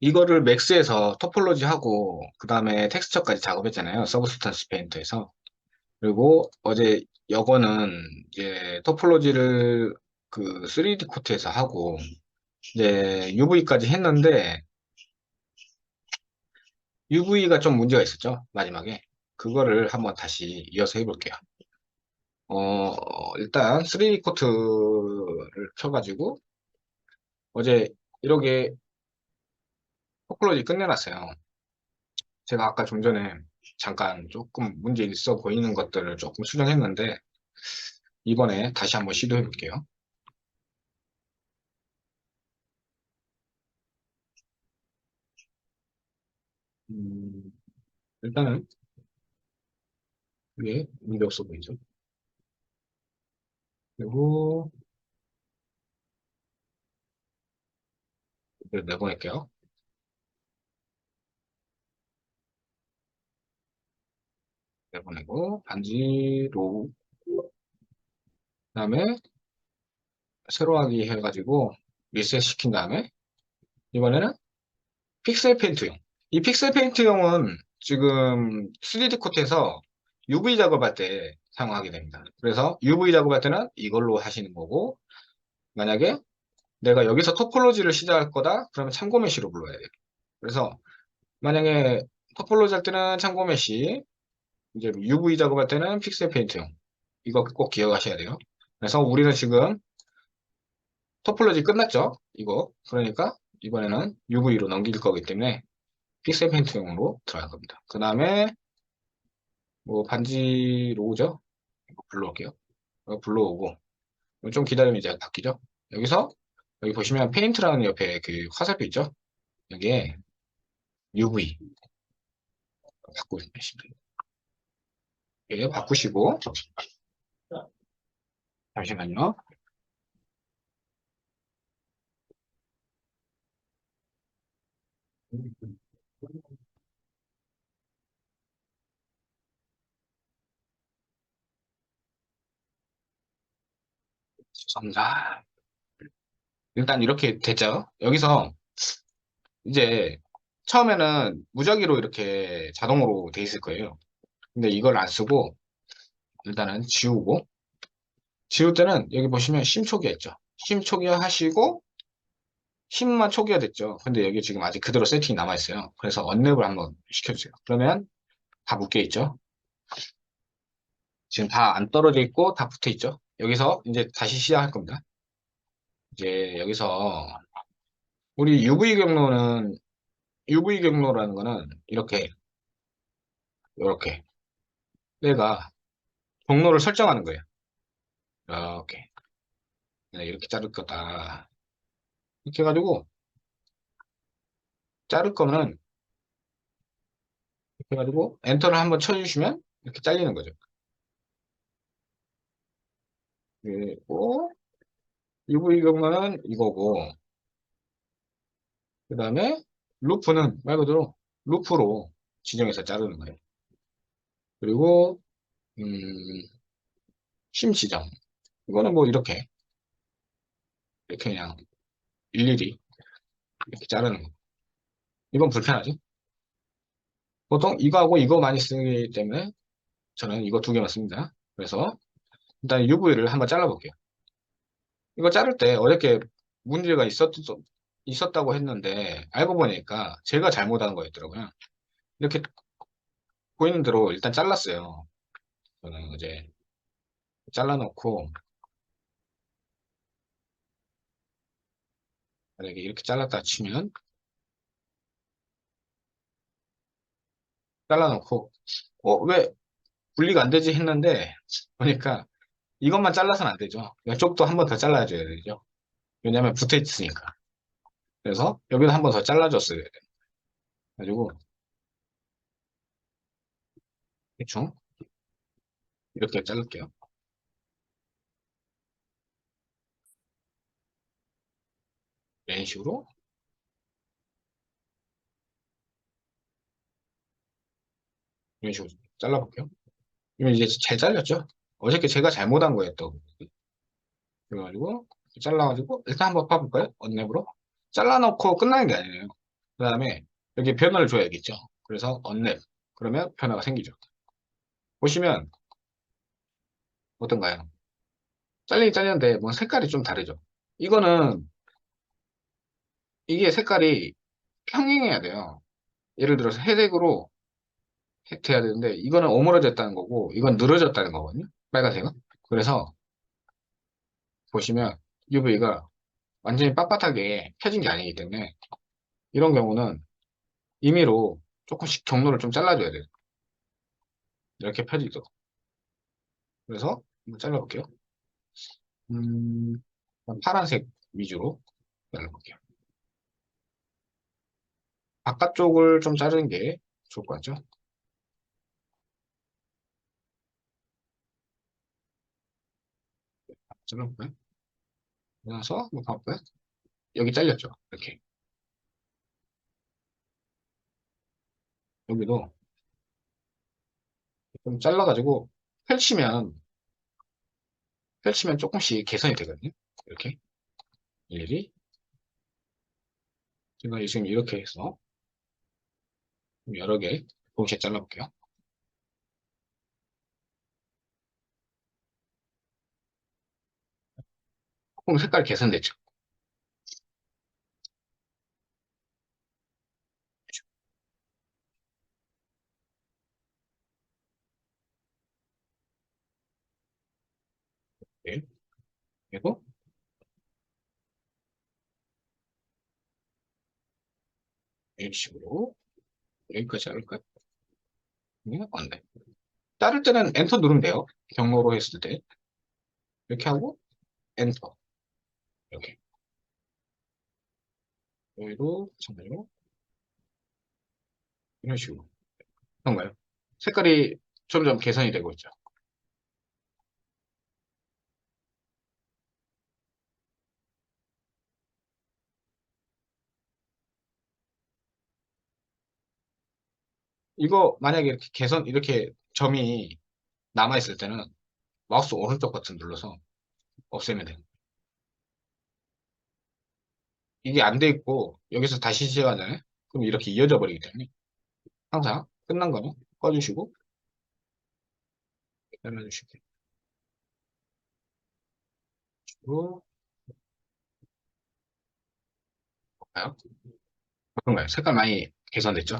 이거를 맥스에서 토폴로지 하고 그 다음에 텍스처까지 작업했잖아요. 서브스턴스 페인터에서. 그리고 어제 여거는 이제 토폴로지를 그 3D 코트에서 하고 이제 UV까지 했는데 UV가 좀 문제가 있었죠. 마지막에. 그거를 한번 다시 이어서 해볼게요. 일단 3D 코트를 켜가지고 어제 이렇게 토폴로지 끝내놨어요. 제가 아까 좀 전에 잠깐 조금 문제 있어 보이는 것들을 조금 수정했는데 이번에 다시 한번 시도해 볼게요. 음, 일단은 이게 문제 없어 보이죠. 그리고 이걸 내보낼게요. 내보내고 반지로 그다음에 새로 하기 해가지고 리셋 시킨 다음에 이번에는 픽셀 페인트용. 이 픽셀 페인트용은 지금 3D 코트에서 UV 작업할 때 사용하게 됩니다. 그래서 UV 작업할 때는 이걸로 하시는 거고 만약에 내가 여기서 토폴로지를 시작할 거다? 그러면 참고 메쉬로 불러야 돼요. 그래서 만약에 토폴로지 할 때는 참고 메쉬, 이제 UV 작업할 때는 픽셀 페인트용. 이거 꼭 기억하셔야 돼요. 그래서 우리는 지금 토폴로지 끝났죠? 이거. 그러니까 이번에는 UV로 넘길 거기 때문에 픽셀 페인트용으로 들어갈 겁니다. 그 다음에 뭐 반지 로우죠? 이거 불러올게요. 이거 불러오고 좀 기다리면 이제 바뀌죠? 여기서 여기 보시면 페인트라는 옆에 그 화살표 있죠? 여기에 UV 바꾸시면 돼요. 예, 바꾸시고 잠시만요. 죄송합니다. 일단 이렇게 됐죠. 여기서 이제 처음에는 무작위로 이렇게 자동으로 돼 있을 거예요. 근데 이걸 안 쓰고 일단은 지우고 지울 때는 여기 보시면 심 초기화 있죠. 심 초기화 하시고 심만 초기화 됐죠. 근데 여기 지금 아직 그대로 세팅이 남아 있어요. 그래서 언랩을 한번 시켜주세요. 그러면 다 묶여 있죠. 지금 다 안 떨어져 있고 다 붙어 있죠. 여기서 이제 다시 시작할 겁니다. 이제 여기서 우리 UV 경로라는 거는 이렇게 내가 경로를 설정하는 거예요. 이렇게 이렇게 자를 거다. 이렇게 해가지고 자를 거면 이렇게 해가지고 엔터를 한번 쳐주시면 이렇게 잘리는 거죠. 그리고 UV 경로는 이거고 그 다음에 루프는 말 그대로 루프로 지정해서 자르는 거예요. 그리고 음, 심 지정 이거는 뭐 이렇게 그냥 일일이 이렇게 자르는 거. 이건 불편하지? 보통 이거하고 이거 많이 쓰기 때문에 저는 이거 두 개만 씁니다. 그래서 일단 UV를 한번 잘라볼게요. 이거 자를 때 어저께 문제가 있었다고 했는데 알고 보니까 제가 잘못한 거였더라고요. 이렇게 보이는 대로 일단 잘랐어요. 저는 이제 잘라놓고 만약에 이렇게 잘랐다 치면 잘라놓고 왜 분리가 안 되지 했는데 보니까 이것만 잘라서는 안 되죠. 이쪽도 한 번 더 잘라줘야 되죠. 왜냐면 붙어 있으니까. 그래서 여기도 한 번 더 잘라줬어요. 가지고 대충 이렇게 자를게요. 이런 식으로 이런 식으로 잘라볼게요. 이건 이제 잘 잘렸죠? 어저께 제가 잘못한 거였다고. 그래가지고 잘라가지고 일단 한번 파볼까요? 언랩으로 잘라놓고 끝나는 게 아니에요. 그 다음에 여기 변화를 줘야겠죠. 그래서 언랩. 그러면 변화가 생기죠. 보시면 어떤가요? 잘리긴 잘렸는데 뭐 색깔이 좀 다르죠. 이거는 이게 색깔이 평행해야 돼요. 예를 들어서 회색으로 돼야 되는데 이거는 오므라졌다는 거고 이건 늘어졌다는 거거든요. 빨간색은. 그래서 보시면 UV가 완전히 빳빳하게 펴진 게 아니기 때문에 이런 경우는 임의로 조금씩 경로를 좀 잘라줘야 돼요. 이렇게 펴지도록. 그래서 한번 잘라볼게요. 음, 파란색 위주로 잘라볼게요. 바깥쪽을 좀 자르는 게 좋을 것 같죠? 잘라볼까요? 그래서 한번 봐볼까요? 여기 잘렸죠? 이렇게. 여기도 좀 잘라가지고 펼치면, 펼치면 조금씩 개선이 되거든요. 이렇게. 일일이. 제가 지금 이렇게 해서 여러 개 동시에 잘라볼게요. 조금 색깔 개선됐죠? 네. 그리고 이런 식으로 여기까지 자를까요? 네, 안 돼. 자를 때는 엔터 누르면 돼요. 경로로 했을 때. 이렇게 하고 엔터. 이렇게. 여기도 마찬가지로 이런 식으로. 그런가요? 색깔이 점점 개선이 되고 있죠. 이거 만약에 이렇게 개선, 이렇게 점이 남아있을 때는 마우스 오른쪽 버튼 눌러서 없애면 돼요. 이게 안 돼 있고 여기서 다시 시작하잖아요. 그럼 이렇게 이어져 버리기 때문에 항상 끝난 거는 꺼주시고 잘라주시고 볼까요? 그런가요? 색깔 많이 개선됐죠?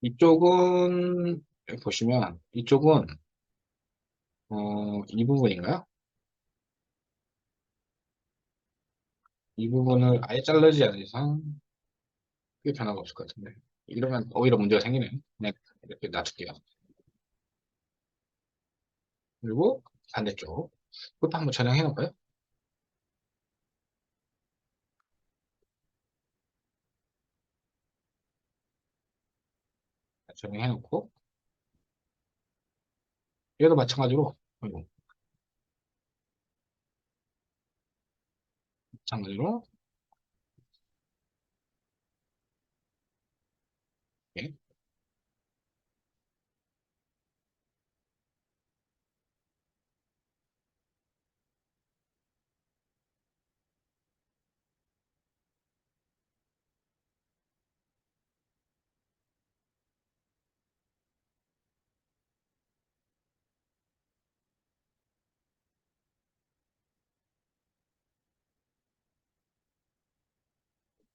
이쪽은 여기 보시면 이쪽은 이 부분인가요? 이 부분을 아예 자르지 않은 이상 크게 변화가 없을 것 같은데 이러면 오히려 문제가 생기네요. 그냥 이렇게 놔둘게요. 그리고 반대쪽 그것도 한번 전향해 놓을까요? 전향해 놓고 얘도 마찬가지로 아이고, 마찬가지로 예,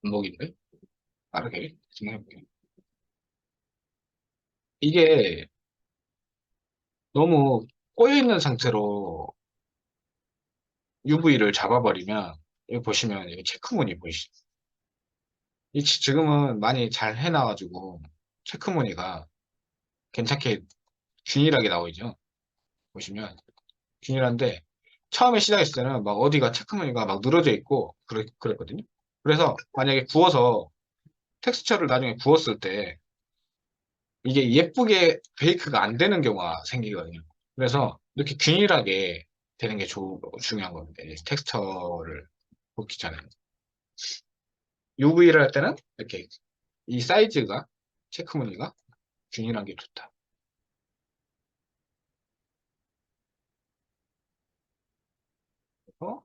반복인데 빠르게 진행해 볼게요. 이게 너무 꼬여있는 상태로 UV를 잡아버리면 여기 보시면 여기 체크무늬 보이시죠? 지금은 많이 잘 해놔가지고 체크무늬가 괜찮게 균일하게 나오죠. 보시면 균일한데 처음에 시작했을 때는 막 어디가 체크무늬가 막 늘어져 있고 그랬거든요. 그래서 만약에 구워서 텍스처를 나중에 구웠을 때 이게 예쁘게 베이크가 안 되는 경우가 생기거든요. 그래서 이렇게 균일하게 되는 게 중요한 겁니다. 이 텍스처를 굽기 전에. UV를 할 때는 이렇게 이 사이즈가 체크 무늬가 균일한 게 좋다. 그래서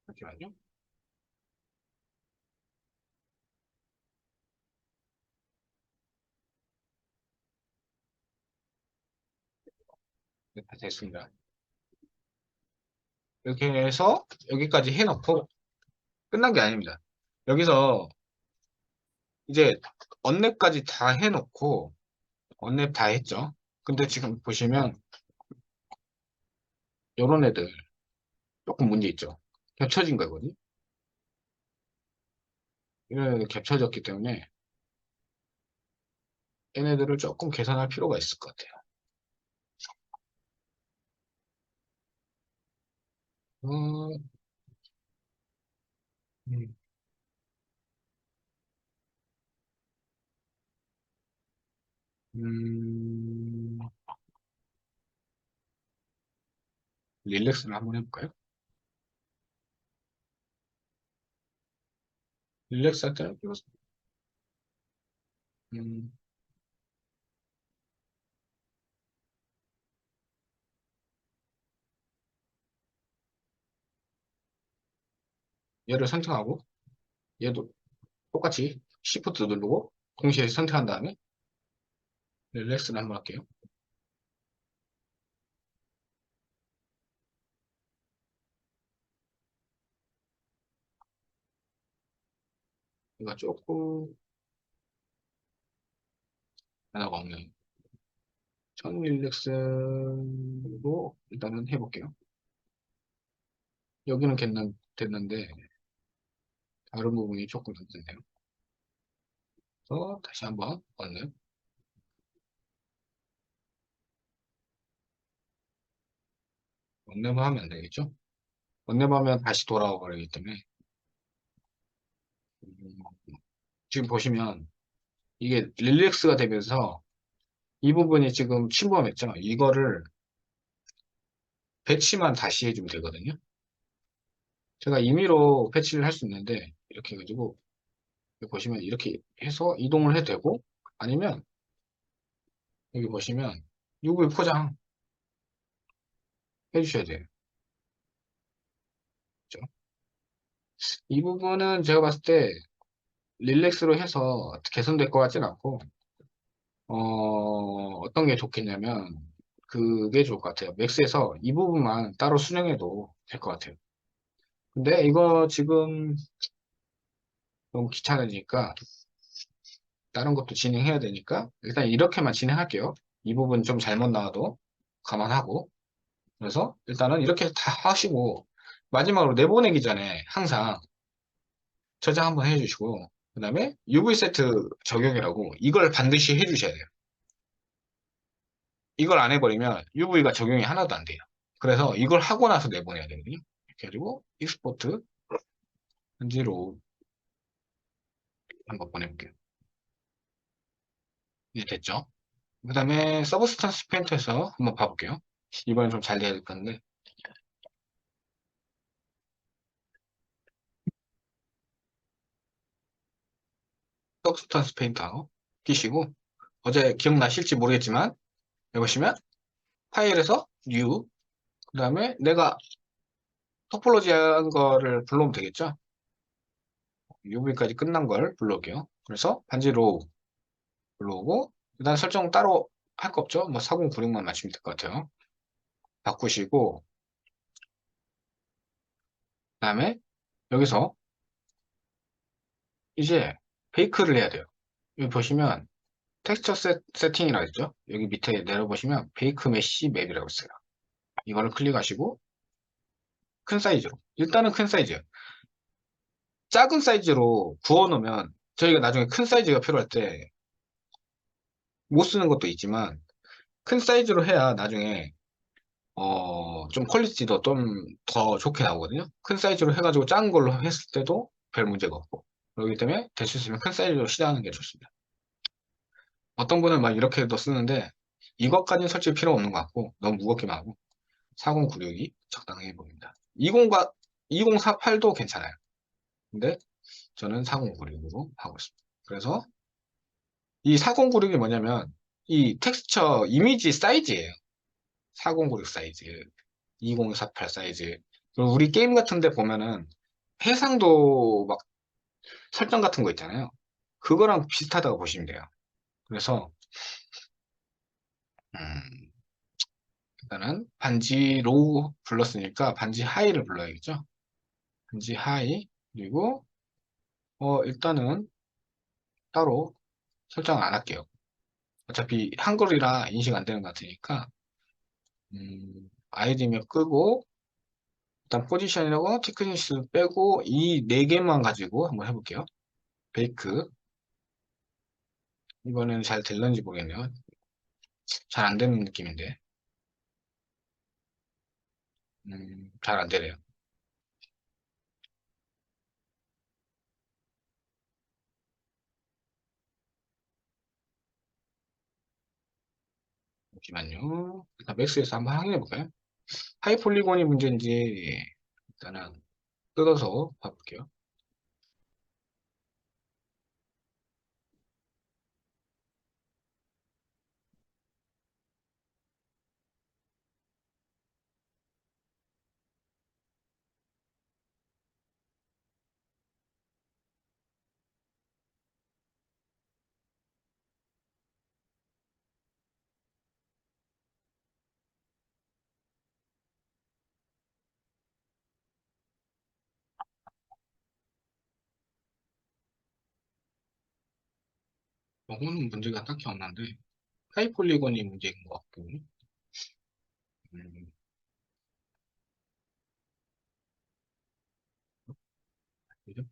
잠시만요. 네, 다 됐습니다. 이렇게 해서 여기까지 해놓고 끝난 게 아닙니다. 여기서 이제 언랩까지 다 해놓고 언랩 다 했죠. 근데 지금 보시면 요런 애들 조금 문제 있죠. 겹쳐진 거거든요. 이런 애들 겹쳐졌기 때문에 얘네들을 조금 개선할 필요가 있을 것 같아요. 어, 음, 음, 릴렉스를 한번 해볼까요? 릴렉스 할 때는 음, 얘를 선택하고 얘도 똑같이 Shift 누르고 동시에 선택한 다음에 릴렉스를 한번 할게요. 이거 조금 하나가 없는 전 릴렉스로 일단은 해볼게요. 여기는 됐는데 다른 부분이 조금 안 됐네요. 그래서 다시 한번 언랩 언랩을 하면 안 되겠죠? 언랩하면 다시 돌아와 버리기 때문에 음, 지금 보시면 이게 릴렉스가 되면서 이 부분이 지금 침범했죠? 이거를 배치만 다시 해주면 되거든요. 제가 임의로 배치를 할 수 있는데 이렇게 해가지고 여기 보시면 이렇게 해서 이동을 해도 되고 아니면 여기 보시면 UV 포장 해주셔야 돼요. 그죠? 이 부분은 제가 봤을 때 릴렉스로 해서 개선될 것 같진 않고 어떤 게 좋겠냐면 그게 좋을 것 같아요. 맥스에서 이 부분만 따로 수정해도 될 것 같아요. 근데 이거 지금 너무 귀찮으니까 다른 것도 진행해야 되니까 일단 이렇게만 진행할게요. 이 부분 좀 잘못 나와도 감안하고 그래서 일단은 이렇게 다 하시고 마지막으로 내보내기 전에 항상 저장 한번 해주시고 그 다음에 UV 세트 적용이라고 이걸 반드시 해주셔야 돼요. 이걸 안 해버리면 UV가 적용이 하나도 안 돼요. 그래서 이걸 하고 나서 내보내야 되거든요. 이렇게 해가지고 익스포트 편지로 한번 보내볼게요. 이제 됐죠? 그 다음에 서브스탄스 페인터에서 한번 봐볼게요. 이번엔 좀 잘 돼야 될 건데 서브스탄스 페인터 끼시고 어제 기억나실지 모르겠지만 여기 보시면 파일에서 뉴 그 다음에 내가 토폴로지 한 거를 불러오면 되겠죠? UV까지 끝난 걸 불러올게요. 그래서 반지로 불러오고 일단 설정 따로 할 거 없죠? 뭐 4096만 맞추면 될 것 같아요. 바꾸시고 그 다음에 여기서 이제 베이크를 해야 돼요. 여기 보시면 텍스처 세팅이라고 있죠? 여기 밑에 내려보시면 베이크 메쉬 맵이라고 있어요. 이거를 클릭하시고 큰 사이즈로 일단은 큰 사이즈 작은 사이즈로 구워놓으면 저희가 나중에 큰 사이즈가 필요할 때 못 쓰는 것도 있지만 큰 사이즈로 해야 나중에 좀 퀄리티도 좀 더 좋게 나오거든요. 큰 사이즈로 해가지고 작은 걸로 했을 때도 별 문제가 없고 그렇기 때문에 될 수 있으면 큰 사이즈로 시작하는 게 좋습니다. 어떤 분은 막 이렇게도 쓰는데 이것까지는 솔직히 필요 없는 것 같고 너무 무겁기만 하고 4096이 적당해 보입니다. 20과 2048도 괜찮아요. 근데 저는 4096으로 하고 있습니다. 그래서 이 4096이 뭐냐면 이 텍스처 이미지 사이즈예요. 4096 사이즈, 2048 사이즈. 그리고 우리 게임 같은 데 보면은 해상도 막 설정 같은 거 있잖아요. 그거랑 비슷하다고 보시면 돼요. 그래서 음, 일단은 반지 로우 불렀으니까 반지 하이를 불러야겠죠. 반지 하이 그리고 일단은 따로 설정 안 할게요. 어차피 한글이라 인식 안 되는 것 같으니까 아이디면 끄고 일단 포지션이라고 테크니스 빼고 이 네 개만 가지고 한번 해볼게요. 베이크 이번에는 잘 될런지 모르겠네요. 잘 안 되는 느낌인데 잘 안 되네요. 잠시만요. 일단 맥스에서 한번 확인해 볼까요? 하이 폴리곤이 문제인지 일단은 뜯어서 봐볼게요. 요거는 문제가 딱히 없는데 하이 폴리곤이 문제인 것 같고 음, 그죠?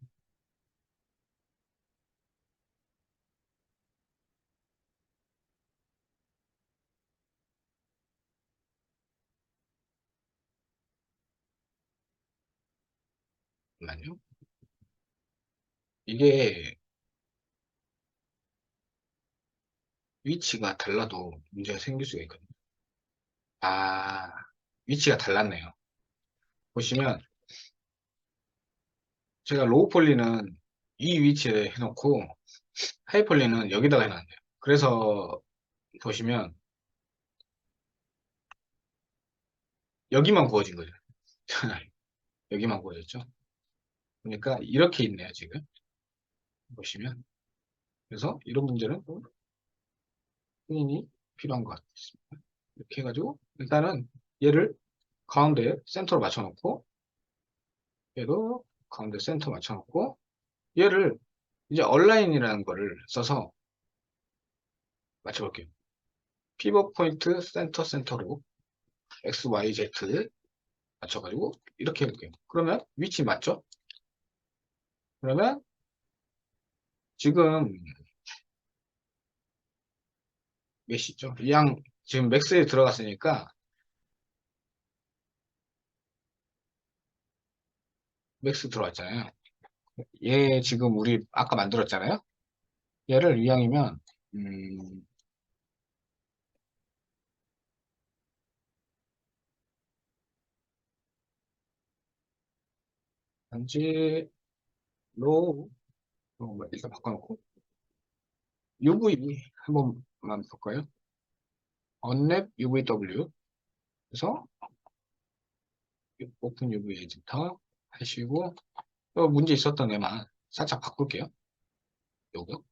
잠깐만요. 이게 위치가 달라도 문제가 생길 수가 있거든요. 아, 위치가 달랐네요. 보시면 제가 로우 폴리는 이 위치에 해놓고 하이 폴리는 여기다가 해놨네요. 그래서 보시면 여기만 구워진 거죠. 여기만 구워졌죠. 그러니까 이렇게 있네요, 지금. 보시면. 그래서 이런 문제는 승인이 필요한 것 같습니다. 이렇게 해가지고 일단은 얘를 가운데 센터로 맞춰놓고 얘도 가운데 센터 맞춰놓고 얘를 이제 얼라인이라는 거를 써서 맞춰볼게요. 피벗 포인트 센터 센터로 X, Y, Z 맞춰가지고 이렇게 해볼게요. 그러면 위치 맞죠? 그러면 지금 몇이죠? 이양 지금 맥스에 들어갔으니까 맥스 들어왔잖아요. 얘 지금 우리 아까 만들었잖아요. 얘를 이왕이면 음, 단지 로 일단 바꿔놓고 UV 한 번만 볼까요? 언랩 UVW 그래서 오픈 UV 에디터 하시고 문제 있었던 애만 살짝 바꿀게요. 요거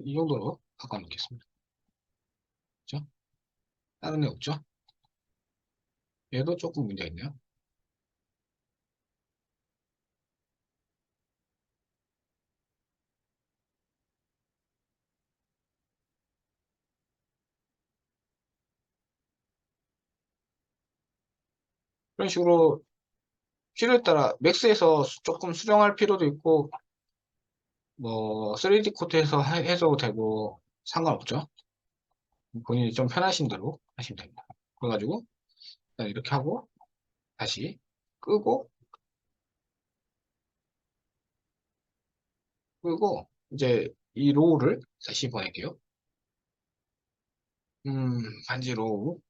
이 정도로 바꿔놓겠습니다. 그죠? 다른 애 없죠? 얘도 조금 문제 있네요. 그런 식으로 필요에 따라 맥스에서 조금 수정할 필요도 있고 뭐 3D 코트에서 해도 되고 상관없죠. 본인이 좀 편하신 대로 하시면 됩니다. 그래가지고 일단 이렇게 하고 다시 끄고 그리고 이제 이 로우를 다시 보낼게요. 반지 로우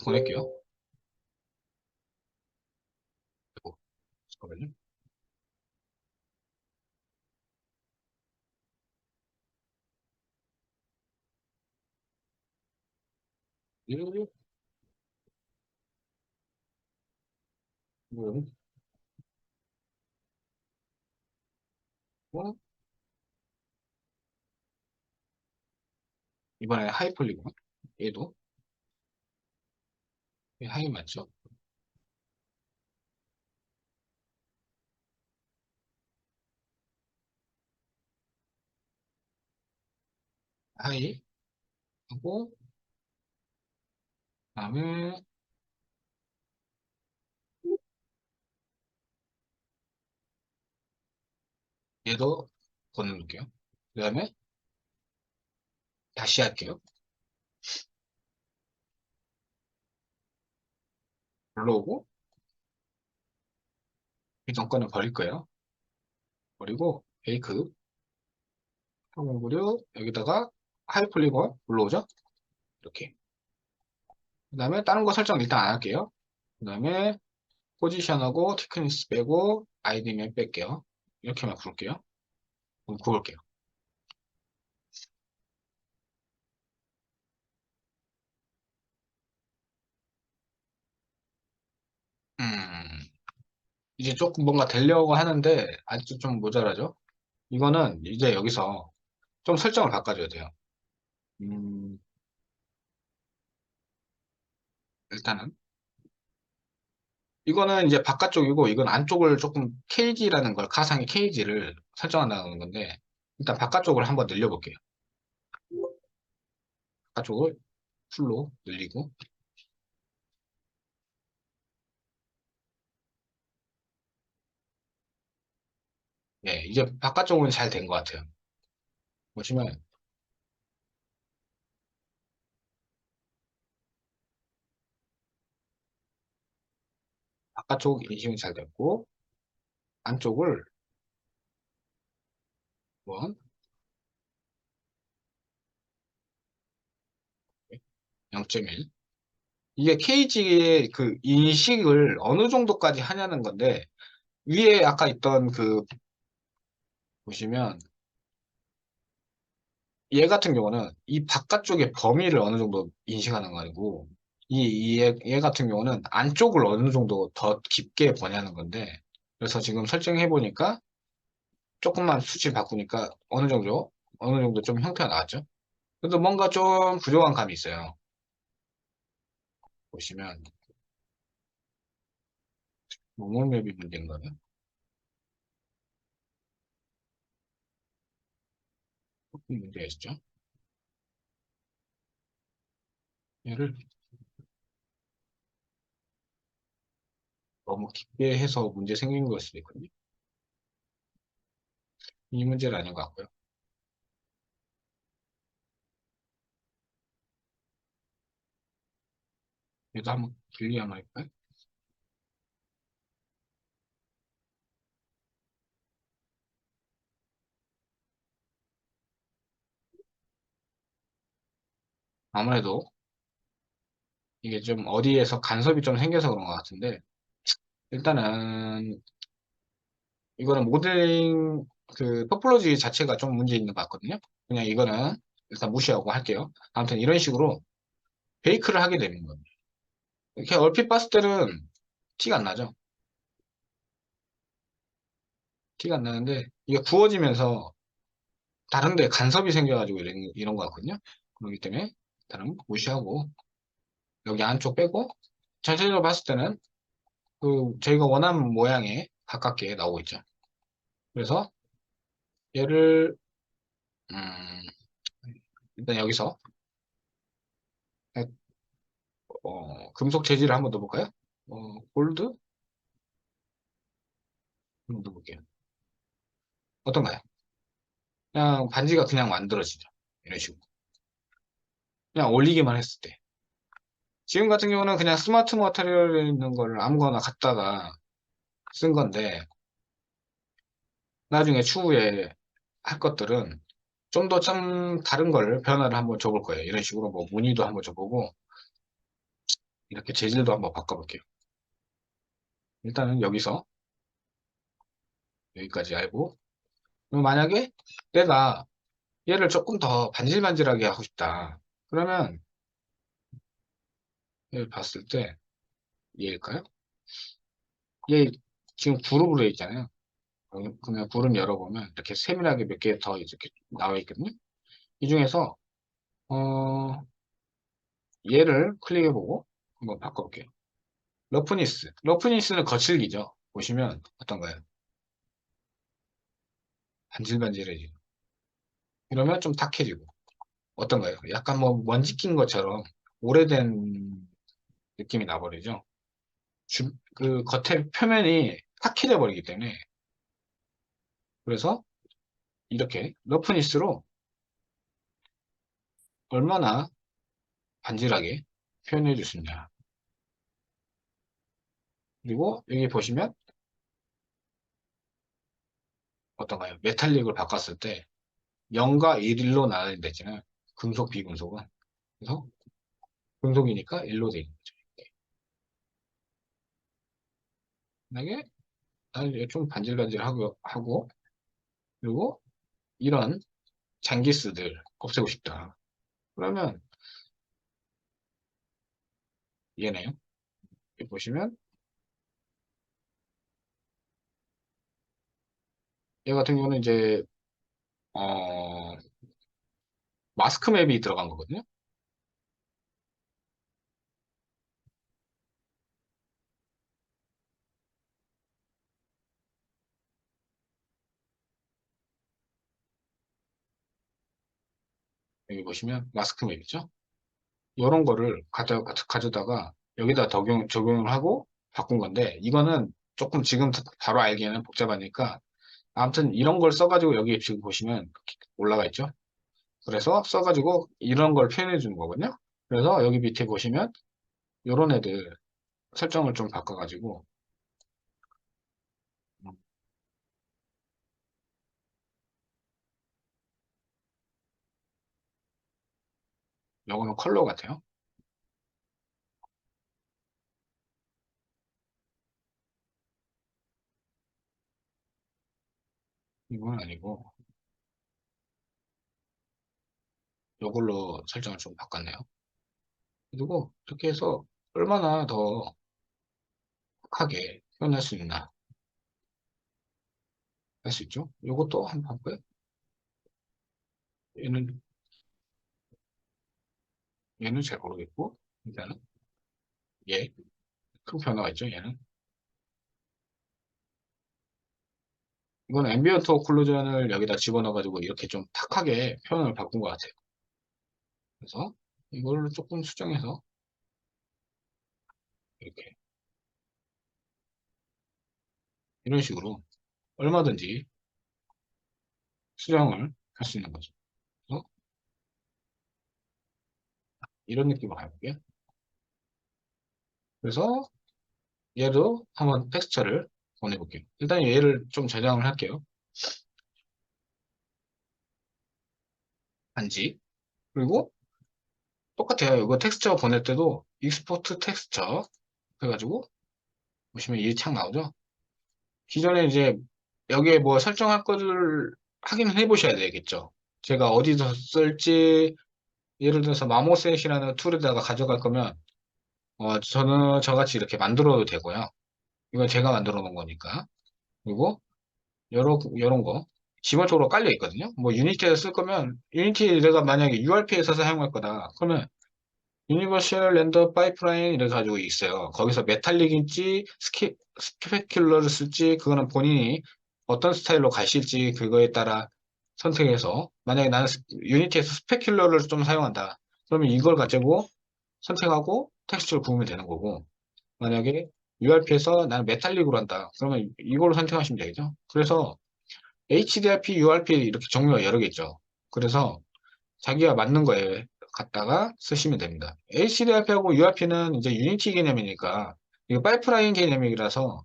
보낼게요. 그리고 잠깐만요. 그리고 이번에 하이 폴리곤 얘도 하이 맞죠? 하이 하고 그다음에 얘도 보내놓을게요. 그다음에 다시 할게요. 불러오고 이전 거는 버릴 거예요. 버리고 베이크 항공구류 여기다가 하이 폴리곤 불러오죠. 이렇게. 그다음에 다른 거 설정 일단 안 할게요. 그다음에 포지션하고 티크니스 빼고 아이디면 뺄게요. 이렇게만 부를게요. 그럼 구울게요. 음, 이제 조금 뭔가 되려고 하는데 아직도 좀 모자라죠? 이거는 이제 여기서 좀 설정을 바꿔줘야 돼요. 음, 일단은 이거는 이제 바깥쪽이고 이건 안쪽을 조금 케이지라는 걸 가상의 케이지를 설정한다는 건데 일단 바깥쪽을 한번 늘려볼게요. 바깥쪽을 풀로 늘리고 예, 이제 바깥쪽은 잘 된 것 같아요. 보시면 바깥쪽 인식은 잘 됐고 안쪽을 한번 0.1 이게 케이지의 그 인식을 어느 정도까지 하냐는 건데 위에 아까 있던 그 보시면 얘 같은 경우는 이 바깥쪽의 범위를 어느 정도 인식하는 거 아니고 얘 같은 경우는 안쪽을 어느 정도 더 깊게 보냐는 건데 그래서 지금 설정해 보니까 조금만 수치 바꾸니까 어느 정도 좀 형태가 나왔죠. 그래도 뭔가 좀 부족한 감이 있어요. 보시면 모몰맵이 문제인가요? 조금 문제가 있죠. 얘를 너무 깊게 해서 문제 생긴 걸 수도 있거든요. 이 문제는 아닌 것 같고요. 얘도 한번 길게 한번 해볼까요? 아무래도 이게 좀 어디에서 간섭이 좀 생겨서 그런 것 같은데 일단은 이거는 모델링 그 토폴로지 자체가 좀 문제 있는 것 같거든요. 그냥 이거는 일단 무시하고 할게요. 아무튼 이런 식으로 베이크를 하게 되는 거예요. 이렇게 얼핏 봤을 때는 티가 안 나죠. 티가 안 나는데 이게 구워지면서 다른 데 간섭이 생겨가지고 이런 거 같거든요. 그렇기 때문에 일단은 무시하고 여기 안쪽 빼고 전체적으로 봤을 때는 그 저희가 원하는 모양에 가깝게 나오고 있죠. 그래서 얘를 음, 일단 여기서 금속 재질을 한번 넣어볼까요? 골드? 한번 넣어볼게요. 어떤가요? 그냥 반지가 그냥 만들어지죠. 이런 식으로. 그냥 올리기만 했을 때. 지금 같은 경우는 그냥 스마트 머터리얼에 있는 거를 아무거나 갖다가 쓴 건데 나중에 추후에 할 것들은 좀 더 좀 다른 걸 변화를 한번 줘볼 거예요. 이런 식으로 뭐 무늬도 한번 줘보고 이렇게 재질도 한번 바꿔볼게요. 일단은 여기서 여기까지 알고 그럼 만약에 내가 얘를 조금 더 반질반질하게 하고 싶다. 그러면 얘를 봤을 때 얘일까요? 얘 지금 그룹으로 돼 있잖아요. 그러면 그룹 열어보면 이렇게 세밀하게 몇 개 더 이렇게 나와 있거든요. 이 중에서 어, 얘를 클릭해보고 한번 바꿔볼게요. 러프니스. 러프니스는 거칠기죠. 보시면 어떤가요? 반질반질해지고. 이러면 좀 탁해지고. 어떤가요? 약간 뭐 먼지 낀 것처럼 오래된 느낌이 나버리죠. 그 겉에 표면이 탁해져 버리기 때문에. 그래서 이렇게 러프니스로 얼마나 반질하게 표현해 줄 수 있냐. 그리고 여기 보시면 어떤가요? 메탈릭을 바꿨을 때 0과 1로 나눠진다잖아요. 금속, 비금속은. 그래서 금속이니까 1로 되어 있는 거죠. 만약에 좀 반질반질하고 그리고 이런 장기스들 없애고 싶다. 그러면 얘네요. 여기 보시면 얘 같은 경우는 이제 어, 마스크 맵이 들어간 거거든요. 여기 보시면 마스크 맵이죠. 이런 거를 가져다가 여기다 적용을 하고 바꾼 건데 이거는 조금 지금 바로 알기에는 복잡하니까 아무튼 이런 걸 써가지고 여기 지금 보시면 올라가 있죠. 그래서 써가지고 이런 걸 표현해 주는 거거든요. 그래서 여기 밑에 보시면 요런 애들 설정을 좀 바꿔가지고 음, 요거는 컬러 같아요. 이건 아니고 요걸로 설정을 좀 바꿨네요. 그리고 이렇게 해서 얼마나 더 확하게 표현할 수 있나 할 수 있죠. 요것도 한번 볼까요? 얘는 얘는 잘 모르겠고 일단은 얘 큰 변화가 있죠. 얘는 이건 앰비언트 오클루전을 여기다 집어넣어가지고 이렇게 좀 탁하게 표현을 바꾼 것 같아요. 그래서 이걸 조금 수정해서 이렇게 이런 식으로 얼마든지 수정을 할 수 있는 거죠. 그래서 이런 느낌으로 가볼게요. 그래서 얘도 한번 텍스처를 보내볼게요. 일단 얘를 좀 저장을 할게요. 한지. 그리고 똑같아요. 이거 텍스처 보낼 때도 익스포트 텍스처 해가지고 보시면 이 창 나오죠. 기존에 이제 여기에 뭐 설정할 거를 확인을 해보셔야 되겠죠. 제가 어디서 쓸지 예를 들어서 마모셋이라는 툴에다가 가져갈 거면 저는 저같이 이렇게 만들어도 되고요. 이건 제가 만들어 놓은 거니까. 그리고 요런 거 지번적으로 깔려 있거든요. 뭐 유니티에서 쓸 거면 유니티 내가 만약에 URP에서 사용할 거다. 그러면 유니버셜 렌더 파이프라인 이래 가지고 있어요. 거기서 메탈릭인지 스페큘러를 쓸지 그거는 본인이 어떤 스타일로 가실지 그거에 따라 선택해서 만약에 나는 유니티에서 스페큘러를 좀 사용한다. 그러면 이걸 가지고 선택하고 텍스트를 부으면 되는 거고 만약에 URP에서 나는 메탈릭으로 한다. 그러면 이걸로 선택하시면 되겠죠. 그래서 HDRP, URP 이렇게 종류가 여러 개 있죠. 그래서 자기가 맞는 거에 갖다가 쓰시면 됩니다. HDRP하고 URP는 이제 유니티 개념이니까 이거 파이프라인 개념이라서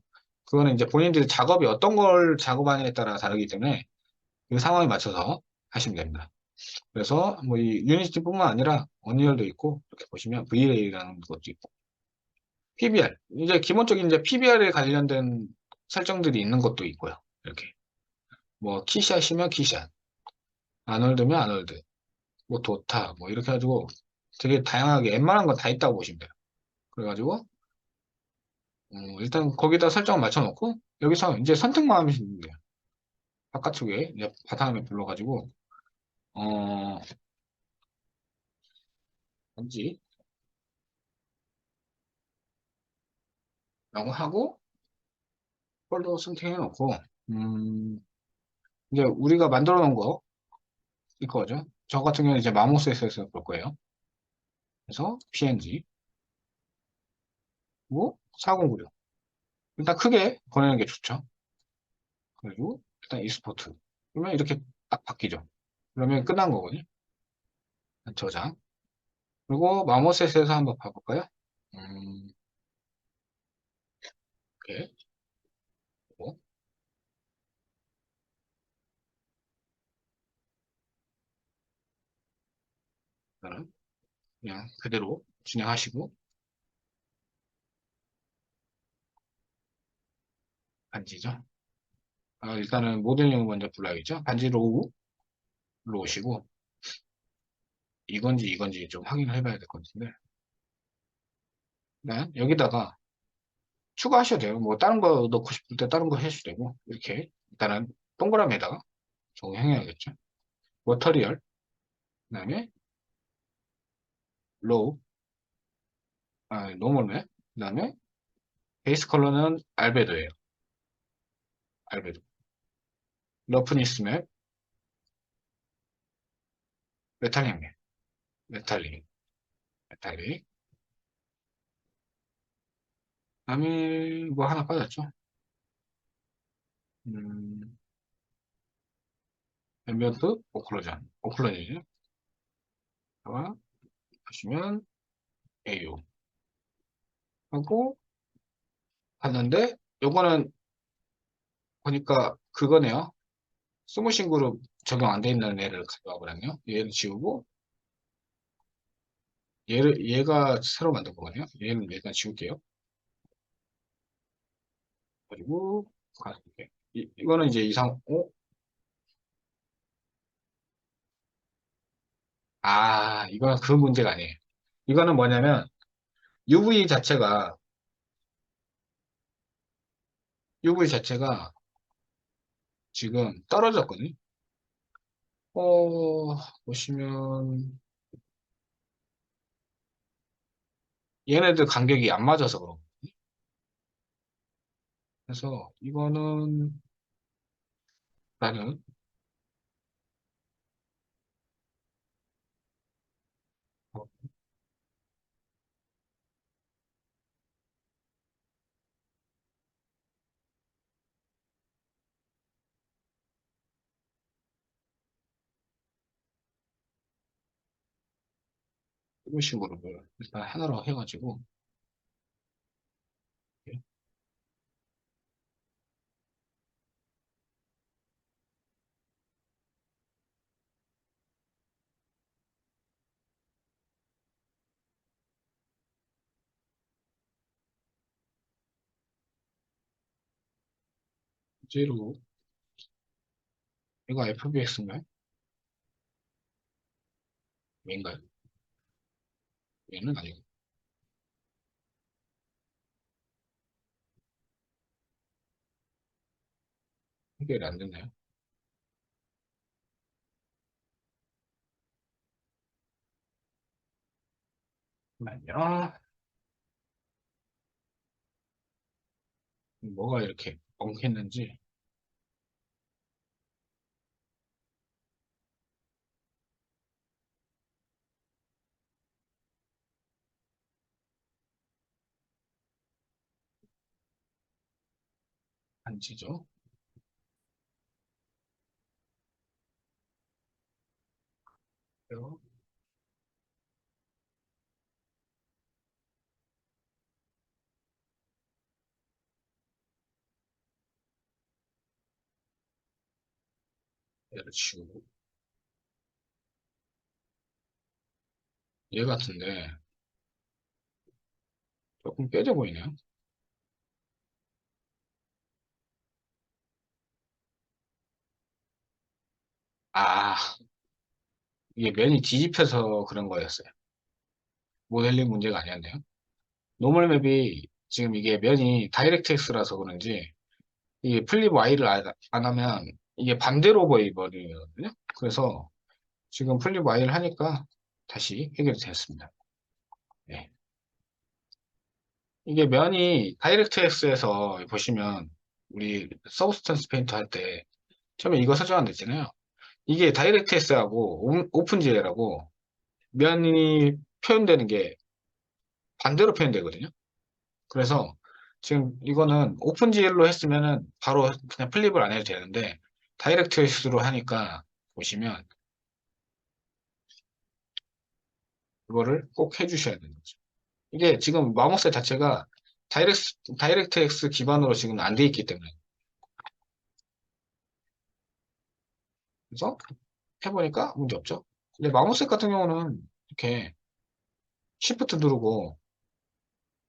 그거는 이제 본인들이 작업이 어떤 걸 작업하느냐에 따라 다르기 때문에 그 상황에 맞춰서 하시면 됩니다. 그래서 뭐 이 유니티뿐만 아니라 언리얼도 있고 이렇게 보시면 VLA라는 것도 있고 PBR 이제 기본적인 이제 PBR에 관련된 설정들이 있는 것도 있고요. 이렇게 뭐 키샷이면 키샷, 아놀드면 아놀드, 뭐 도타 뭐 이렇게 해가지고 되게 다양하게 웬만한 건 다 있다고 보시면 돼요. 그래가지고 일단 거기다 설정을 맞춰놓고 여기서 이제 선택만 하시면 돼요. 바깥쪽에 이제 바탕화면 불러가지고 어 뭔지 라고 하고 폴더 선택해 놓고 음 이제 우리가 만들어 놓은 거 이거죠. 저 같은 경우는 이제 마모스에서 볼 거예요. 그래서 png 뭐 4096 일단 크게 보내는 게 좋죠. 그리고 일단 익스포트 그러면 이렇게 딱 바뀌죠. 그러면 끝난 거거든요. 저장 그리고 마모스에서 한번 봐볼까요? 음, 이렇게 하고, 그다음 그냥 그대로 진행하시고 반지죠. 일단은 모델링을 먼저 불러야겠죠. 반지 로우로 오시고 이건지 좀 확인을 해봐야 될 것 같은데 일단 여기다가 추가하셔도 돼요. 뭐 다른 거 넣고 싶을 때 다른 거 해셔도 되고 이렇게 일단은 동그라미에다가 적용해야겠죠. 워터리얼 그다음에 로우 노멀맨 그다음에 베이스 컬러는 알베도예요. 알베도 러프니스 맵 메탈릭 맵 메탈릭 메탈릭 그다음에 뭐 하나 빠졌죠. 음, 앰비언트 오클루전 하시면 AU 하고 봤는데 요거는 보니까 그거네요. 스무싱 그룹 적용 안 돼 있는 애를 가져와 버렸네요. 얘를 지우고 얘가 새로 만든 거거든요. 얘는 일단 지울게요. 그리고 가볼게. 이거는 이제 이거는 그 문제가 아니에요. 이거는 뭐냐면 UV 자체가 UV 자체가 지금 떨어졌거든요. 보시면 얘네들 간격이 안 맞아서 그런 거. 그래서 이거는 나는 이런 식으로 일단 하나로 해가지고 제로 이거 FBX인가요? 인가요? 얘는 아니고 해결이 안 됐나요? 잠깐만요. 뭐가 이렇게 엉켰는지 안지죠. 얘를 치우고 얘 같은데 조금 뼈져 보이네요. 아, 이게 면이 뒤집혀서 그런 거였어요. 모델링 문제가 아니었네요. 노멀 맵이 지금 이게 면이 다이렉트 X라서 그런지 이게 플립 Y를 안 하면 이게 반대로 보여버리거든요. 그래서 지금 플립 Y를 하니까 다시 해결이 됐습니다. 네. 이게 면이 다이렉트 X에서 보시면 우리 서브스턴스 페인트 할 때 처음에 이거 설정 안 됐잖아요. 이게 다이렉트 S하고 오픈GL하고 면이 표현되는 게 반대로 표현되거든요. 그래서 지금 이거는 오픈GL로 했으면은 바로 그냥 플립을 안 해도 되는데 다이렉트 S로 하니까 보시면 이거를 꼭 해주셔야 되는 거죠. 이게 지금 마모스 자체가 다이렉트 X 기반으로 지금 안 돼 있기 때문에 그래서 해보니까 문제 없죠. 근데 마모스 같은 경우는 이렇게 Shift 누르고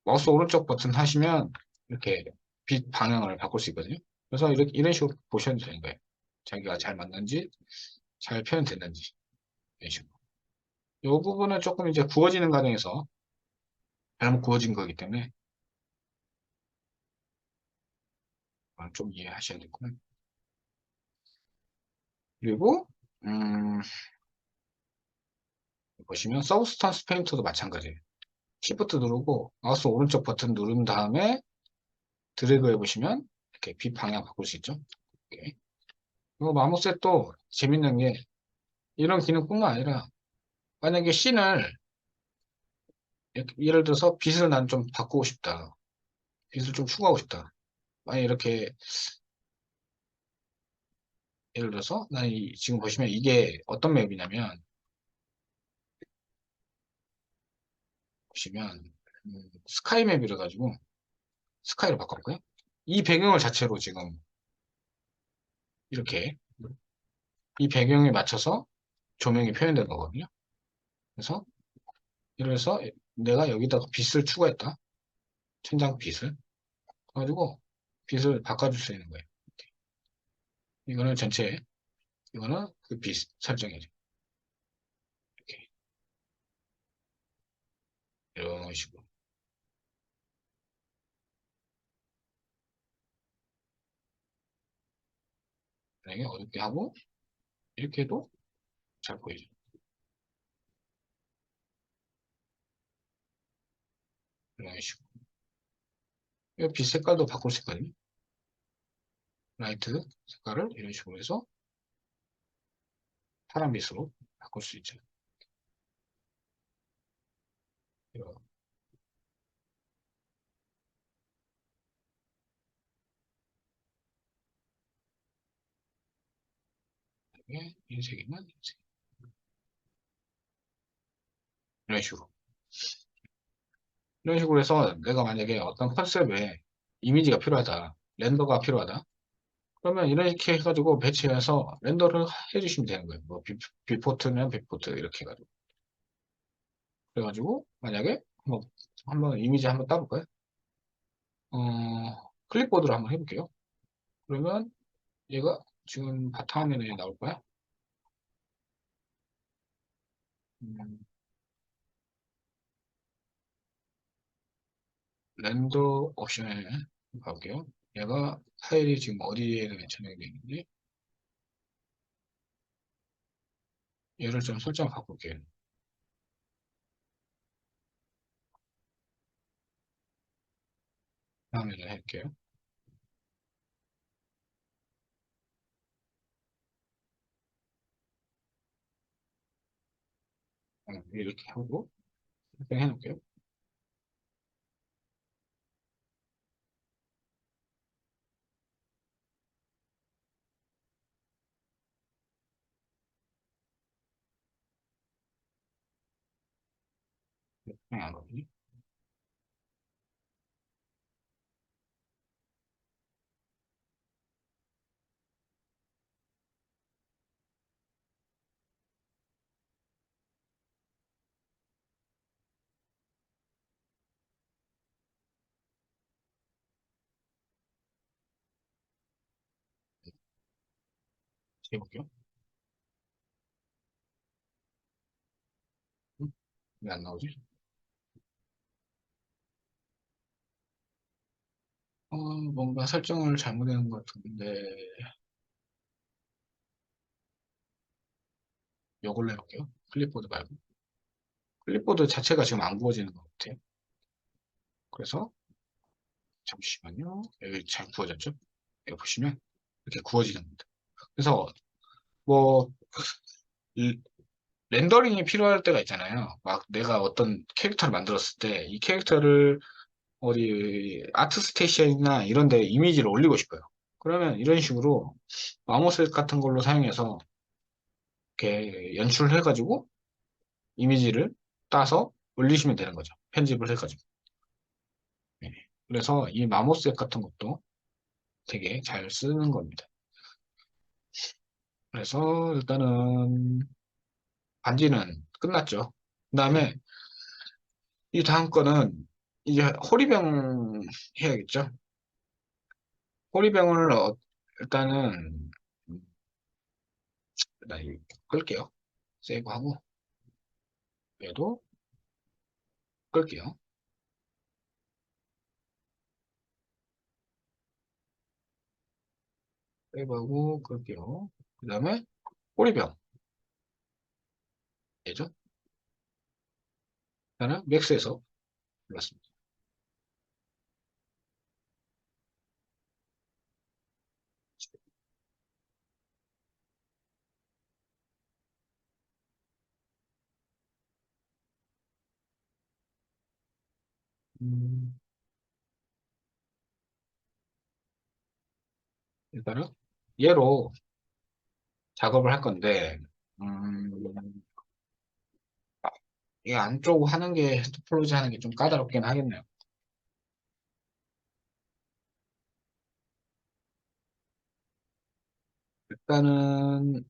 마우스 오른쪽 버튼 하시면 이렇게 빛 방향을 바꿀 수 있거든요. 그래서 이렇게 이런 식으로 보셔도 되는 거예요. 자기가 잘 맞는지 잘 표현됐는지 이런 식으로. 이 부분은 조금 이제 구워지는 과정에서 잘못 구워진 거기 때문에 좀 이해하셔야 되고요. 그리고 보시면 서브스탄스 페인터도 마찬가지예요. Shift 누르고 마우스 오른쪽 버튼 누른 다음에 드래그 해보시면 이렇게 빛 방향 바꿀 수 있죠. 이렇게. 그리고 마모스도 재밌는 게 이런 기능뿐만 아니라 만약에 씬을 예를 들어서 빛을 난 좀 바꾸고 싶다. 빛을 좀 추가하고 싶다. 만약 이렇게 예를 들어서 지금 보시면 이게 어떤 맵이냐면 보시면 스카이 맵이라 가지고 스카이로 바꿨고요. 이 배경을 자체로 지금 이렇게 이 배경에 맞춰서 조명이 표현된 거거든요. 그래서 예를 들어서 내가 여기다가 빛을 추가했다. 천장 빛을. 가지고 빛을 바꿔줄 수 있는 거예요. 이거는 전체, 이거는 그 빛 설정이죠. 이렇게 이런 식으로. 만약에 어둡게 하고 이렇게 해도 잘 보이죠. 이런 식으로. 이 빛 색깔도 바꿀 수 있거든요. 라이트 색깔을 이런 식으로 해서 파란 빛으로 바꿀 수 있죠. 이렇게 흰색이면 흰색. 이런 식으로. 이런 식으로 해서 내가 만약에 어떤 컨셉에 이미지가 필요하다. 렌더가 필요하다. 그러면 이렇게 해가지고 배치해서 렌더를 해주시면 되는 거예요. 뭐 비포트면 비포트 이렇게 해가지고. 그래가지고 만약에 뭐 한번 이미지 한번 따볼까요? 클립보드로 한번 해볼게요. 그러면 얘가 지금 바탕화면에 나올 거야. 음, 렌더 옵션에 가볼게요. 얘가 파일이 지금 어디에 저장되어 있는지 얘를 좀 설정 바꿀게요. 화면을 할게요. 이렇게 하고 설정해 놓을게요. 안 오니? 해볼게요. 응? 왜 안 나오지? 뭔가 설정을 잘못한 것 같은데, 이걸로 해볼게요. 클립보드 말고. 클립보드 자체가 지금 안 구워지는 것 같아요. 그래서, 잠시만요. 여기 잘 구워졌죠? 여기 보시면, 이렇게 구워지는 겁니다. 그래서, 뭐, 이 렌더링이 필요할 때가 있잖아요. 막 내가 어떤 캐릭터를 만들었을 때, 이 캐릭터를 어디 아트스테이션이나 이런 데 이미지를 올리고 싶어요. 그러면 이런 식으로 마모셋 같은 걸로 사용해서 이렇게 연출을 해가지고 이미지를 따서 올리시면 되는 거죠. 편집을 해가지고. 네. 그래서 이 마모셋 같은 것도 되게 잘 쓰는 겁니다. 그래서 일단은 반지는 끝났죠. 그 다음에 이 다음 거는 이제 호리병 해야겠죠. 호리병을 일단은 일단 이거 끌게요. 세이브하고 얘도 끌게요. 세이브하고 끌게요. 그 다음에 호리병 얘죠. 나는 맥스에서 골랐습니다. 음, 일단은 얘로 작업을 할 건데 이 안쪽 하는 게 헤드플로즈 하는 게 좀 까다롭긴 하겠네요. 일단은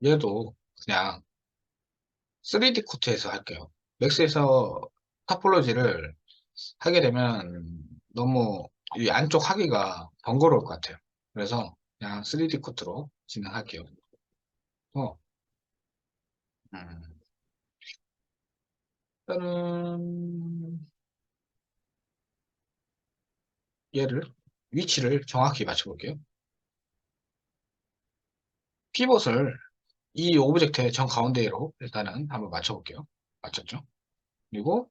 얘도 그냥 3D 코트에서 할게요. 맥스에서 타폴로지를 하게 되면 너무 이 안쪽 하기가 번거로울 것 같아요. 그래서 그냥 3D 코트로 진행할게요. 어, 음, 일단은 얘를 위치를 정확히 맞춰볼게요. 피벗을 이 오브젝트의 정 가운데로 일단은 한번 맞춰볼게요. 맞췄죠? 그리고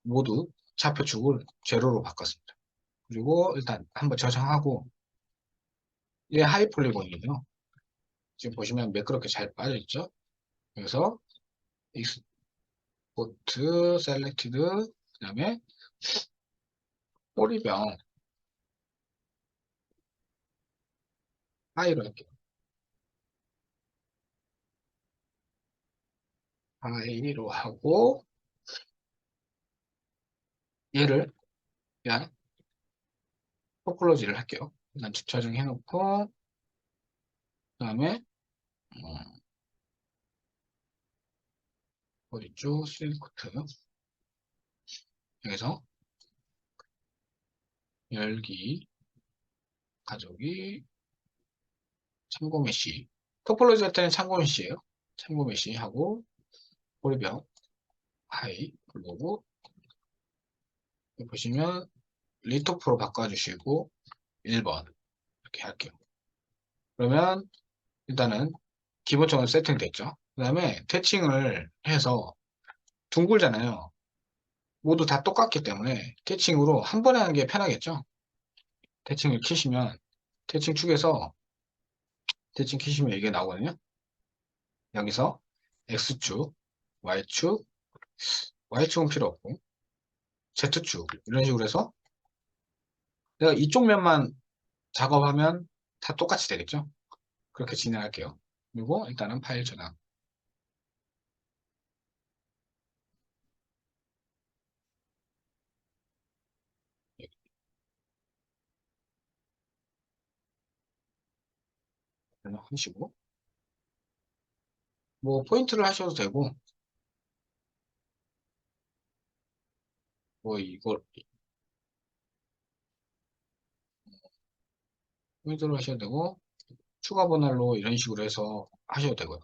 모두 좌표축을 제로로 바꿨습니다. 그리고 일단 한번 저장하고 얘 하이 폴리곤이에요. 지금 보시면 매끄럽게 잘 빠져있죠? 그래서 익스포트 셀렉티드 그 다음에 꼬리병 하이로 할게요. 하이로 하고 얘를 그냥 포클로지를 할게요. 일단 저장해 놓고 그 다음에 어디죠? 스위코트 여기서 열기 가족이 참고 메시 토폴로지 할 때는 참고 메시예요. 참고 메시 하고 꼬리병 하이 블로그 여기 보시면 리토프로 바꿔주시고 1번 이렇게 할게요. 그러면 일단은 기본적으로 세팅됐죠. 그 다음에 태칭을 해서 둥글잖아요. 모두 다 똑같기 때문에 태칭으로 한 번에 하는 게 편하겠죠. 태칭을 키시면 태칭 축에서 태칭 키시면 이게 나오거든요. 여기서 X축, Y축, Y축은 필요 없고 Z축 이런 식으로 해서 내가 이쪽 면만 작업하면 다 똑같이 되겠죠. 그렇게 진행할게요. 그리고 일단은 파일 저장. 하시고 뭐 포인트를 하셔도 되고 뭐 이걸 포인트로 하셔도 되고 추가 번호로 이런 식으로 해서 하셔도 되고요.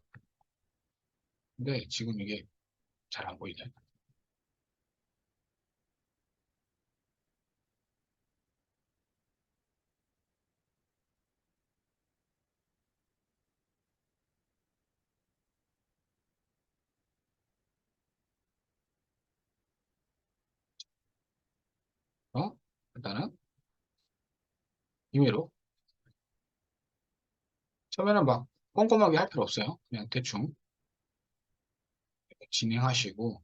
근데 지금 이게 잘 안 보이네. 일단은 임의로 처음에는 막 꼼꼼하게 할 필요 없어요. 그냥 대충 진행하시고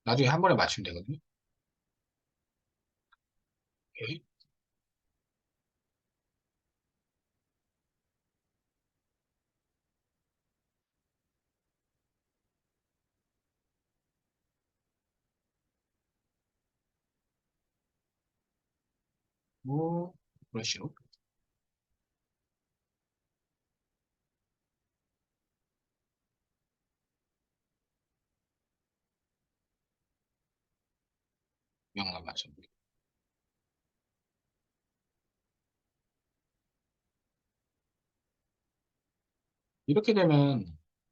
나중에 한 번에 맞추면 되거든요. 오케이. 뭐 브러쉬로 명만 맞춰. 이렇게 되면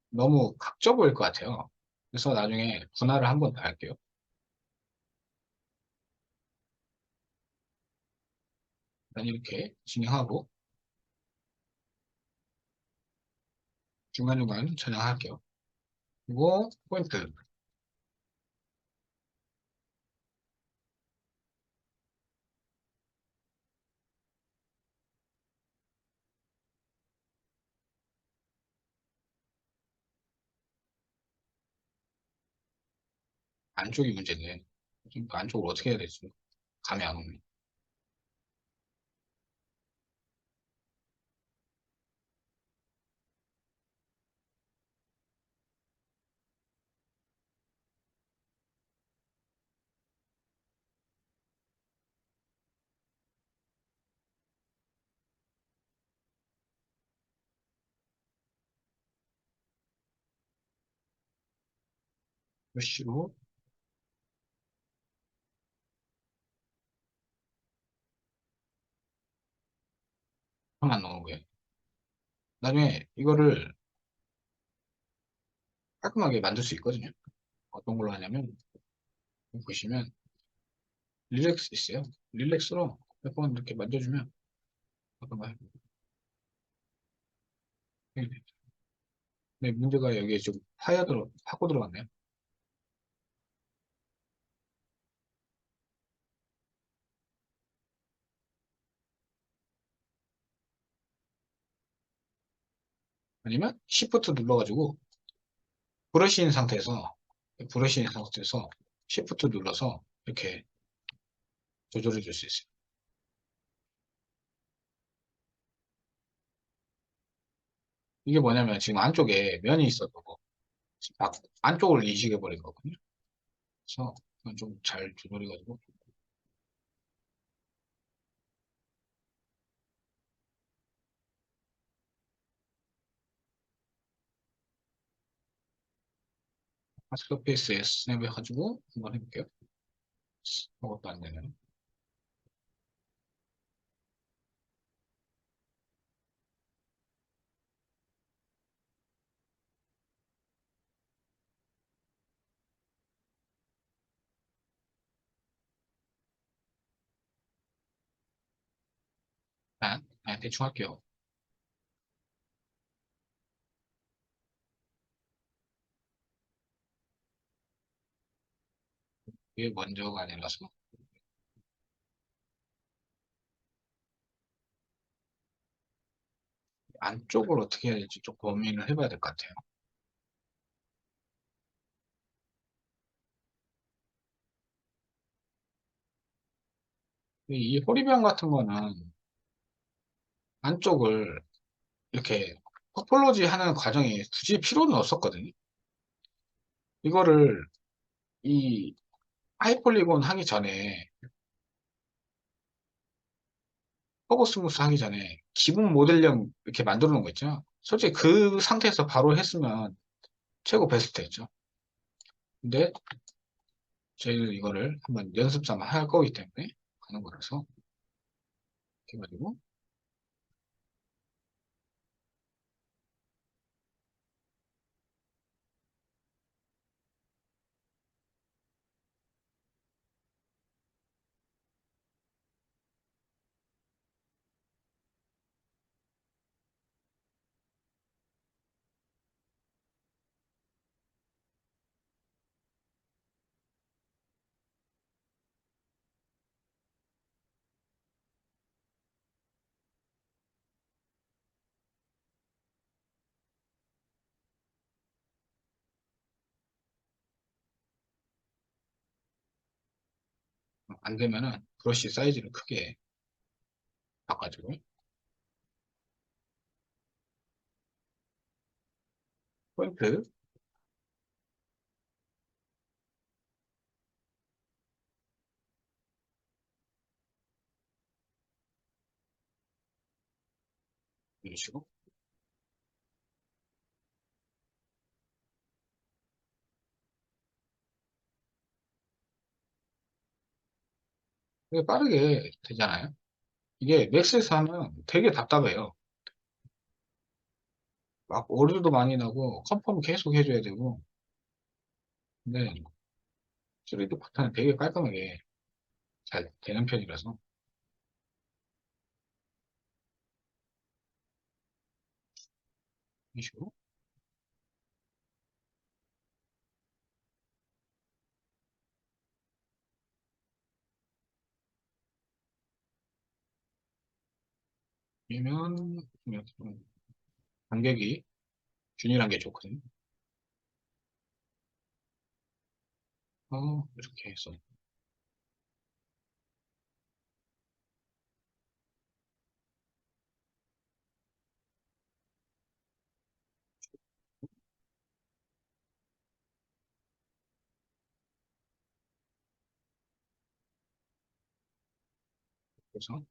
너무 각져 보일 것 같아요. 그래서 나중에 분할을 한 번 더 할게요. 일단 이렇게 진행하고 중간중간 저장할게요. 그리고 포인트 안쪽이 문제네. 지금 안쪽을 어떻게 해야 되지? 감이 안 오네. 브러쉬로 하나만 넣은 거예요. 나중에 이거를 깔끔하게 만들 수 있거든요. 어떤 걸로 하냐면 여기 보시면 릴렉스 있어요. 릴렉스로 몇 번 이렇게 만져주면 잠깐만. 네, 문제가 여기에 좀 파고 들어갔네요. 아니면 Shift 눌러가지고 브러쉬인 상태에서 Shift 눌러서 이렇게 조절해 줄 수 있어요. 이게 뭐냐면 지금 안쪽에 면이 있어도 안쪽을 인식해 버린 거거든요. 그래서 좀 잘 조절해가지고 마스크페이스에 스냅 해가지고 한번 해볼게요. 그것도 안 되네요. 그냥 대충 할게요. 이게 먼저가 아니라서 안쪽을 어떻게 해야 될지 좀 고민을 해봐야 될 것 같아요. 이 호리병 같은 거는 안쪽을 이렇게 퍼폴로지 하는 과정이 굳이 필요는 없었거든요. 이거를 이 하이폴리곤 하기 전에 허브 스무스 하기 전에 기본 모델령 이렇게 만들어 놓은 거 있죠. 솔직히 그 상태에서 바로 했으면 최고 베스트였죠. 근데 저희는 이거를 한번 연습 삼아 할 거기 때문에 하는 거라서 이렇게 해가지고 안 되면은 브러쉬 사이즈를 크게 바꿔주고 포인트 누르시고 이게 빠르게 되잖아요. 이게 맥스에서 하면 되게 답답해요. 막 오류도 많이 나고 컨펌 계속 해줘야 되고 근데 3D 파트는 되게 깔끔하게 잘 되는 편이라서 이런 식으로 이면 좀 간격이 균일한 게 좋거든요. 이렇게 해서 그래서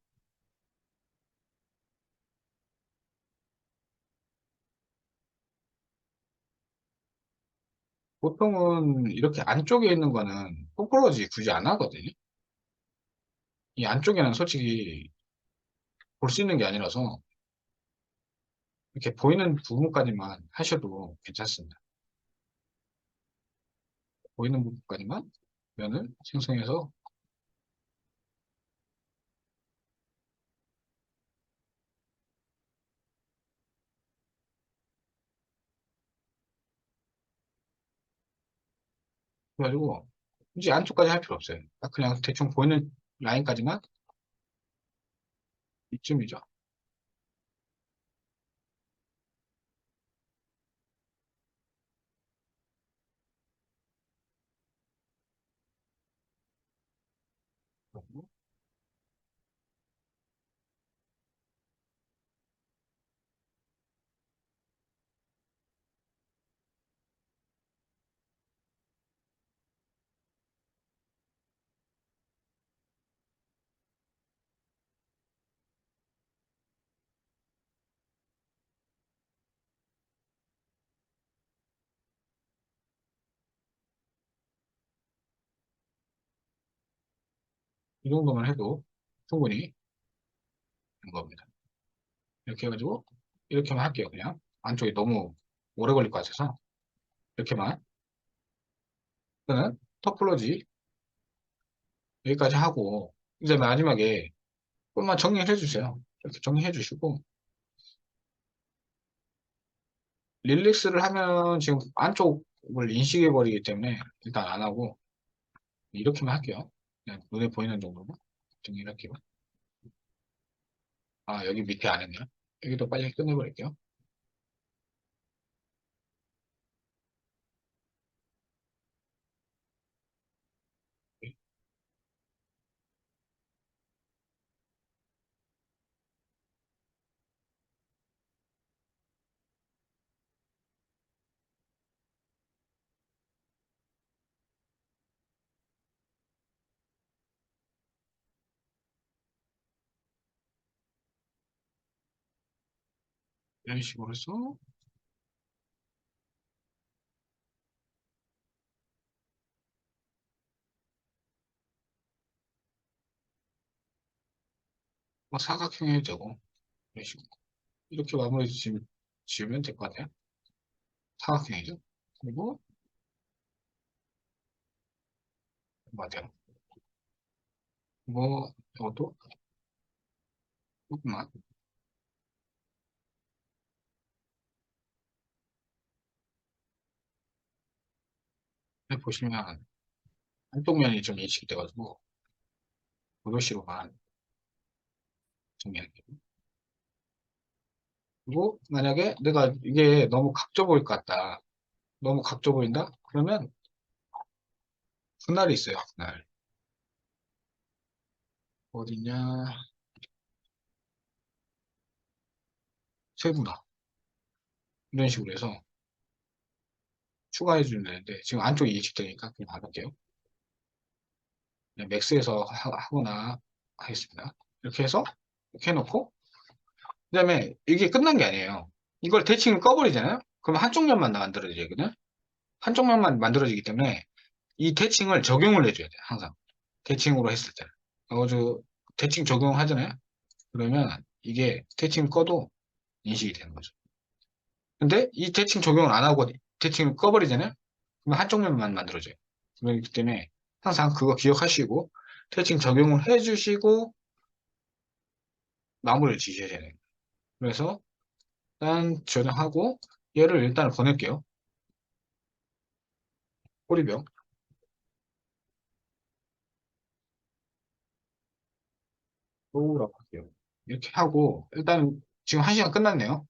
보통은 이렇게 안쪽에 있는 거는 포클로지 굳이 안 하거든요. 이 안쪽에는 솔직히 볼 수 있는 게 아니라서 이렇게 보이는 부분까지만 하셔도 괜찮습니다. 보이는 부분까지만 면을 생성해서 그래가지고 굳이 안쪽까지 할 필요 없어요. 딱 그냥 대충 보이는 라인까지만 이쯤이죠. 그리고 이 정도만 해도 충분히 된 겁니다. 이렇게 해가지고 이렇게만 할게요. 그냥 안쪽이 너무 오래 걸릴 것 같아서 이렇게만 저는 터플러지 여기까지 하고 이제 마지막에 조금만 정리해 주세요. 이렇게 정리해 주시고 릴렉스를 하면 지금 안쪽을 인식해 버리기 때문에 일단 안 하고 이렇게만 할게요. 그냥 눈에 보이는 정도로 정리할게요. 아 여기 밑에 안 했네요. 여기도 빨리 끝내버릴게요. 이런 식으로 해서 뭐 사각형 해도 되고, 이런 식으로. 이렇게 마무리 지으면 될 것 같아요. 사각형이죠. 그리고, 맞아요. 뭐, 이것도 조금만 해보시면, 한쪽 면이 좀 인식이 돼가지고, 도도시로만 정리할게요. 그리고, 만약에 내가 이게 너무 각져 보일 것 같다. 너무 각져 보인다? 그러면, 분할이 있어요, 분할. 어디냐, 세분화. 이런 식으로 해서 추가해 주면 되는데, 지금 안쪽이 인식되니까 그냥 받을게요. 그냥 맥스에서 하거나 하겠습니다. 이렇게 해서, 이렇게 해놓고, 그 다음에 이게 끝난 게 아니에요. 이걸 대칭을 꺼버리잖아요? 그럼 한쪽 면만 만들어지거든요? 한쪽 면만 만들어지기 때문에 이 대칭을 적용을 해줘야 돼요, 항상. 대칭으로 했을 때. 저 대칭 적용하잖아요? 그러면 이게 대칭 꺼도 인식이 되는 거죠. 근데 이 대칭 적용을 안 하고 대칭을 꺼버리잖아요? 그러면 한쪽 면만 만들어져요. 그렇기 때문에 항상 그거 기억하시고 대칭 적용을 해주시고 마무리를 지셔야 돼요. 그래서 일단 저장하고 얘를 일단 보낼게요. 꼬리병. 로우라고 할게요. 이렇게 하고 일단 지금 1시간 끝났네요.